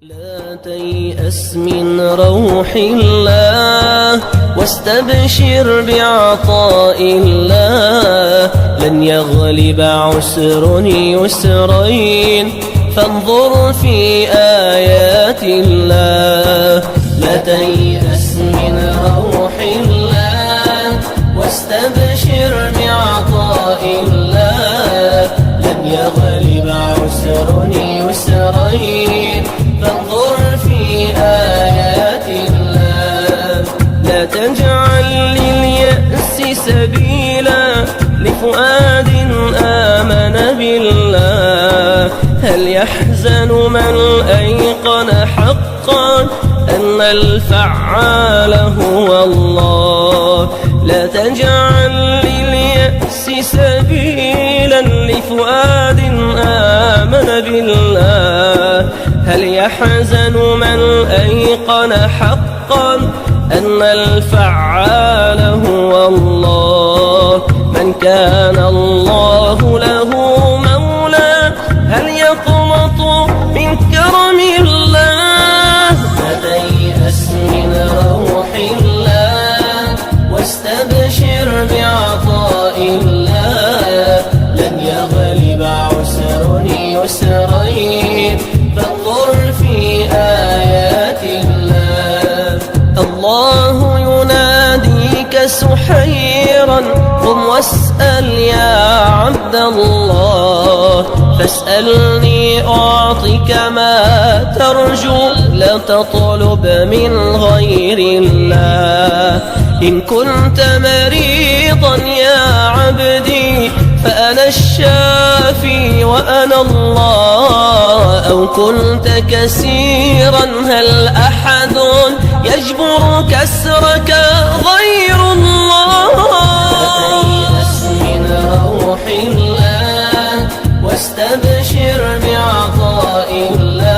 لا تيأس من روح الله واستبشر بعطاء الله. لن يغلب عسر يسرين فانظر في آيات الله. لا تيأس من روح الله واستبشر بعطاء الله. لن يغلب عسر يسرين فانظر في آيات الله. لا تجعل لليأس سبيلا لفؤاد آمن بالله. هل يحزن من أيقن حقا أن الفعال هو الله. لا تجعل لليأس سبيلا لفؤاد آمن بالله. هل يحزن من أيقن حقا أن الفعال هو الله. من كان الله له مولى هل يقنط من كرم الله. لا تيأس من روح الله واستبشر بعطاء الله. لن يغلب عسر يسرين فانظر في آيات الله. الله يناديك سحيرا قم واسأل يا عبد الله. فاسألني أعطك ما ترجو لا تطلب من غير الله. إن كنت مريضا يا عبدي فأنا الشافي وأنا الله. أو كنت كسيرا هل أحد يجبر كسرك غير الله. لا تيأس من روح الله واستبشر بعطاء الله.